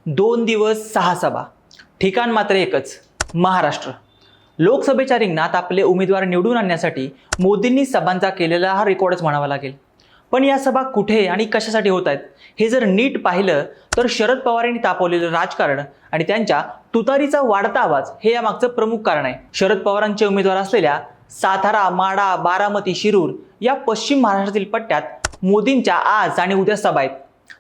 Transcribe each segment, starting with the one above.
2 दिवस 6 सभा, ठिकाण मात्र एकच, महाराष्ट्र। लोकसभेच्या रिंगणात आपले उमेदवार निवडून आणण्यासाठी मोदींनी सभांचा केलेला हा रेकॉर्डच म्हणावा लागेल। पण या सभा कुठे आणि कशासाठी होत आहेत हे जर नीट पाहिलं तर शरद पवार यांनी तापवलेलं राजकारण आणि त्यांच्या तुतारीचा वाढता आवाज हे यामागचं प्रमुख कारण आहे। शरद पवारांचे उमेदवार असलेल्या सातारा, माढा, बारामती, शिरूर या पश्चिम महाराष्ट्रातील पट्ट्यात मोदींच्या आज आणि उद्या सभा आहेत।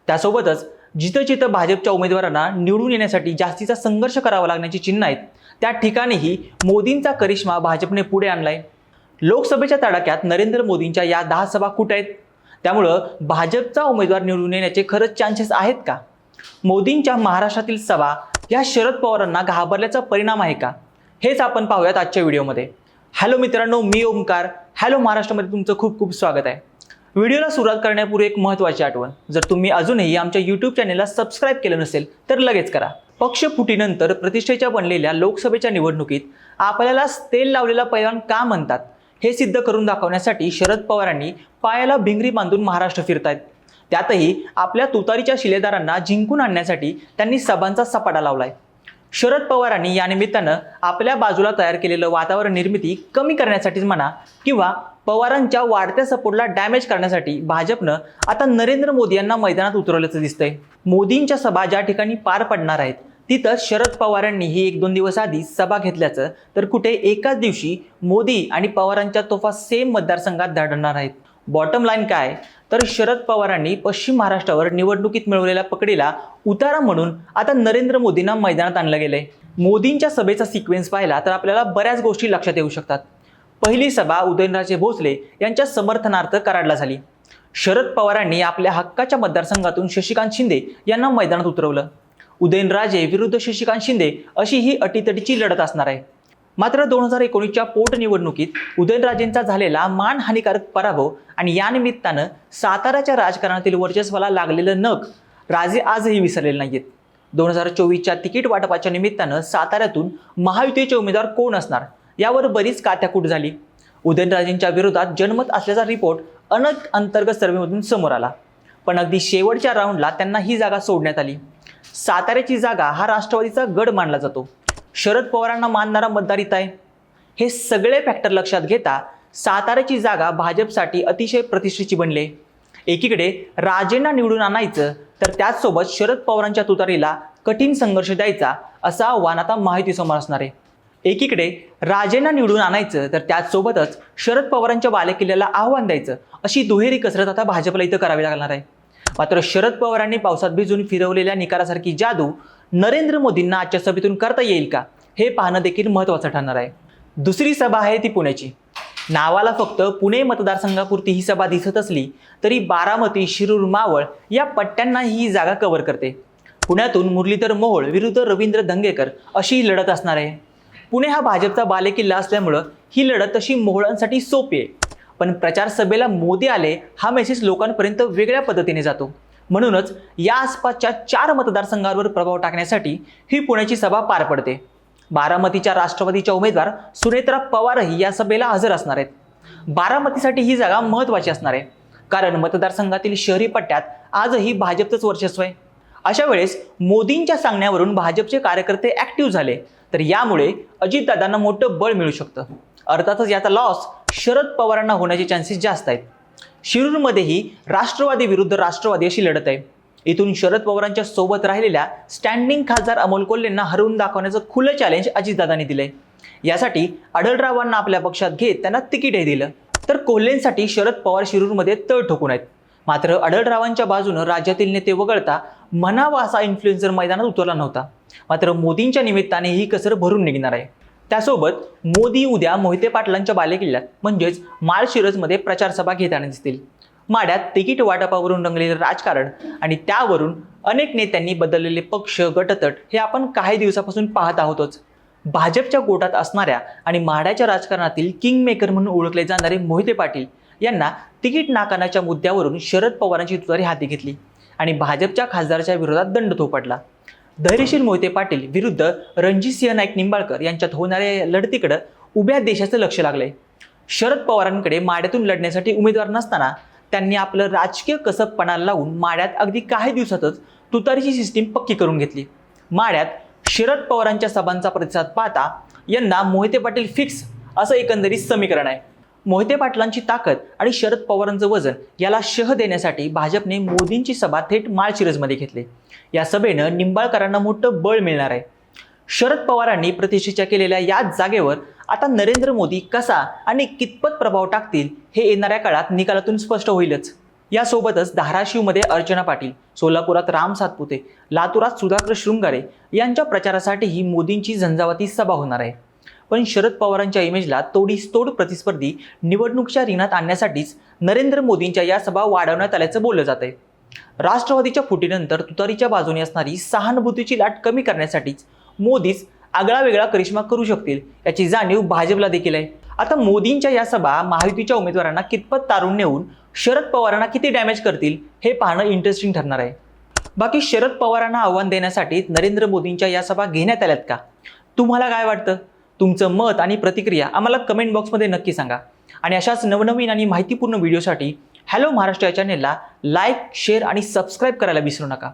त्यासोबतच जिथं जिथं भाजपच्या उमेदवारांना निवडून येण्यासाठी जास्तीचा संघर्ष करावा लागण्याची चिन्ह आहेत त्या ठिकाणीही मोदींचा करिश्मा भाजपने पुढे आणलाय। लोकसभेच्या तडाख्यात नरेंद्र मोदींच्या या 10 सभा कुठे आहेत? त्यामुळं भाजपचा उमेदवार निवडून येण्याचे खरंच चान्सेस आहेत का? मोदींच्या महाराष्ट्रातील सभा या शरद पवारांना घाबरल्याचा परिणाम आहे का? हेच आपण पाहूयात आजच्या व्हिडिओमध्ये। हॅलो मित्रांनो, मी ओमकार। हॅलो महाराष्ट्रामध्ये तुमचं खूप खूप स्वागत आहे। व्हिडिओला सुरुवात करण्यापूर्वी एक महत्त्वाची आठवण, जर तुम्ही अजूनही आमच्या YouTube चॅनेलला सबस्क्राईब केलं नसेल तर लगेच करा। पक्षफुटीनंतर प्रतिष्ठेच्या बनलेल्या लोकसभेच्या निवडणुकीत आपल्याला तेल लावलेला पैलवान का म्हणतात हे सिद्ध करून दाखवण्यासाठी शरद पवारांनी पायाला भिंगरी बांधून महाराष्ट्र फिरतायत। त्यातही आपल्या तुतारीच्या शिलेदारांना जिंकून आणण्यासाठी त्यांनी सभांचा सपाटा लावलाय। शरद पवारांनी या निमित्तानं आपल्या बाजूला तयार केलेलं वातावरण निर्मिती कमी करण्यासाठीच म्हणा किंवा पवारांच्या वाढत्या सपोर्टला डॅमेज करण्यासाठी भाजपनं आता नरेंद्र मोदी यांना मैदानात उतरवल्याचं दिसतंय। मोदींच्या सभा ज्या ठिकाणी पार पडणार आहेत तिथं शरद पवारांनीही 1-2 दिवस आधी सभा घेतल्याचं तर कुठे एकाच दिवशी मोदी आणि पवारांच्या तोफा सेम मतदारसंघात धडणार आहेत। बॉटम लाईन काय तर शरद पवारांनी पश्चिम महाराष्ट्रावर निवडणुकीत मिळवलेल्या पकडीला उतारा म्हणून आता नरेंद्र मोदींना मैदानात आणलं गेलंय। मोदींच्या सभेचा सिक्वेन्स पाहिला तर आपल्याला बऱ्याच गोष्टी लक्षात येऊ शकतात। पहिली सभा उदयनराजे भोसले यांच्या समर्थनार्थ कराडला झाली। शरद पवारांनी आपल्या हक्काच्या मतदारसंघातून शशिकांत शिंदे यांना मैदानात उतरवलं। उदयनराजे विरुद्ध शशिकांत शिंदे अशी ही अटीतटीची लढत असणार आहे। मात्र 2019च्या पोटनिवडणुकीत उदयनराजेंचा झालेला मानहानिकारक पराभव आणि या निमित्तानं साताऱ्याच्या राजकारणातील वर्चस्वाला लागलेलं नख राजे आजही विसरलेले नाहीत। 2024च्या तिकीट वाटपाच्या निमित्तानं साताऱ्यातून महायुतीचे उमेदवार कोण असणार यावर बरीच कात्याकूट झाली। उदयनराजेंच्या विरोधात जनमत असल्याचा रिपोर्ट अनेक अंतर्गत सर्व्हेमधून समोर आला, पण अगदी शेवटच्या राऊंडला त्यांना ही जागा सोडण्यात आली। साताऱ्याची जागा हा राष्ट्रवादीचा गड मानला जातो। शरद पवारांना मानणारा मतदार इथं आहे। हे सगळे फॅक्टर लक्षात घेता साताऱ्याची जागा भाजपसाठी अतिशय प्रतिष्ठेची बनले। एकीकडे राजेंना निवडून आणायचं तर त्याचसोबत शरद पवारांच्या तुतारीला कठीण संघर्ष द्यायचा असं आव्हान आता महायुतीसमोर असणार आहे। एकीकडे राजेंना निवडून आणायचं तर त्याचसोबतच शरद पवारांच्या बालेकिल्ल्याला आव्हान द्यायचं अशी दुहेरी कसरत आता भाजपला इथं करावी लागणार आहे। मात्र शरद पवारांनी पावसात भिजून फिरवलेल्या निकारासारखी जादू नरेंद्र मोदींना आजच्या सभेतून करता येईल का हे पाहणं देखील महत्त्वाचं ठरणार आहे। दुसरी सभा आहे ती पुण्याची। नावाला फक्त पुणे मतदारसंघापुरती ही सभा दिसत असली तरी बारामती, शिरूर, मावळ या पट्ट्यांना ही जागा कव्हर करते। पुण्यातून मुरलीधर मोहोळ विरुद्ध रवींद्र धंगेकर अशी ही लढत असणार आहे। पुणे हा भाजपचा बालेकिल्ला असल्यामुळं ही लढत तशी मोहोळांसाठी सोपी आहे, पण प्रचार सभेला मोदी आले हा मेसेज लोकांपर्यंत वेगळ्या पद्धतीने जातो। म्हणूनच या आसपासच्या 4 मतदारसंघांवर प्रभाव टाकण्यासाठी ही पुण्याची सभा पार पडते। बारामतीच्या राष्ट्रवादीच्या उमेदवार सुनेत्रा पवारही या सभेला हजर असणार आहेत। बारामतीसाठी ही जागा महत्त्वाची असणार आहे, कारण मतदारसंघातील शहरी पट्ट्यात आजही भाजपचंच वर्चस्व आहे। अशा वेळेस मोदींच्या सांगण्यावरून भाजपचे कार्यकर्ते ॲक्टिव्ह झाले तर यामुळे अजितदादांना मोठं बळ मिळू शकतं। अर्थातच याचा लॉस शरद पवारांना होण्याचे चान्सेस जास्त आहेत। शिरूरमध्येही राष्ट्रवादी विरुद्ध राष्ट्रवादी अशी लढत आहे। इथून शरद पवारांच्या सोबत राहिलेल्या स्टँडिंग खासदार अमोल कोल्हेंना हरवून दाखवण्याचं खुलं चॅलेंज अजितदादांनी दिलंय। यासाठी आढळरावांना आपल्या पक्षात घेत त्यांना तिकीटही दिलं, तर कोल्हेंसाठी शरद पवार शिरूरमध्ये तळ ठोकून आहेत। मात्र आढळरावांच्या बाजूनं राज्यातील नेते वगळता म्हणावा असा इन्फ्लुएन्सर मैदानात उतरला नव्हता। मात्र मोदींच्या निमित्ताने ही कसर भरून निघणार आहे। त्यासोबत मोदी उद्या मोहिते पाटलांच्या बालेकिल्ल्यात म्हणजेच माळशिरसमध्ये प्रचार सभा घेताना दिसतील। माड्यात तिकीट वाटपावरून रंगलेलं राजकारण आणि त्यावरून अनेक नेत्यांनी बदललेले पक्ष, गटतट हे आपण काही दिवसापासून पाहत आहोतच। भाजपच्या गोटात असणाऱ्या आणि माड्याच्या राजकारणातील किंग मेकर म्हणून ओळखले जाणारे मोहिते पाटील यांना तिकीट नाकारण्याच्या मुद्द्यावरून शरद पवारांची तुतारी हाती घेतली आणि भाजपच्या खासदाराच्या विरोधात दंड थोपटला। धैर्यशील मोहिते पाटील विरुद्ध रणजितसिंह नाईक निंबाळकर यांच्यात होणाऱ्या या लढतीकडे उभ्या देशाचं लक्ष लागलंय। शरद पवारांकडे माड्यातून लढण्यासाठी उमेदवार नसताना त्यांनी आपलं राजकीय कसबपणा लावून माड्यात अगदी काही दिवसातच तुतारीची सिस्टीम पक्की करून घेतली। माढ्यात शरद पवारांच्या सभांचा प्रतिसाद पाहता यंदा मोहिते पाटील फिक्स असं एकंदरीत समीकरण आहे. मोहिते पाटलांची ताकद आणि शरद पवारांचं वजन याला शह देण्यासाठी भाजपने मोदींची सभा थेट माळशिरसमध्ये घेतली. या सभेनं निंबाळकरांना मोठं बळ मिळणार आहे. शरद पवारांनी प्रतिष्ठेच्या केलेल्या याच जागेवर आता नरेंद्र मोदी कसा आणि कितपत प्रभाव टाकतील हे येणाऱ्या काळात निकालातून स्पष्ट होईलच. यासोबतच धाराशिवमध्ये अर्चना पाटील, सोलापुरात राम सातपुते, लातूरात सुधाकर शृंगारे यांच्या प्रचारासाठीही मोदींची झंझावाती सभा होणार आहे. पण शरद पवारांच्या इमेजला तोडीस तोड प्रतिस्पर्धी निवडणुकीच्या रिंगणात आणण्यासाठीच नरेंद्र मोदींच्या या सभा वाढवण्यात आल्याचं बोललं जात आहे. राष्ट्रवादीच्या फुटीनंतर तुतारीच्या बाजूने असणारी सहानुभूतीची लाट कमी करण्यासाठीच मोदीच आगळा वेगळा करिश्मा करू शकतील याची जाणीव भाजपला देखील आहे. आता मोदींच्या या सभा महायुतीच्या उमेदवारांना कितपत तारून नेऊन शरद पवारांना किती डॅमेज करतील हे पाहणं इंटरेस्टिंग ठरणार आहे. बाकी शरद पवारांना आव्हान देण्यासाठी नरेंद्र मोदींच्या या सभा घेण्यात आल्यात का? तुम्हाला काय वाटतं? तुमचं मत आणि प्रतिक्रिया आम्हाला कमेंट बॉक्समध्ये नक्की सांगा. आणि अशाच नवनवीन आणि माहितीपूर्ण व्हिडिओसाठी हॅलो महाराष्ट्र या चॅनेलला लाईक, शेअर आणि सबस्क्राईब करायला विसरू नका.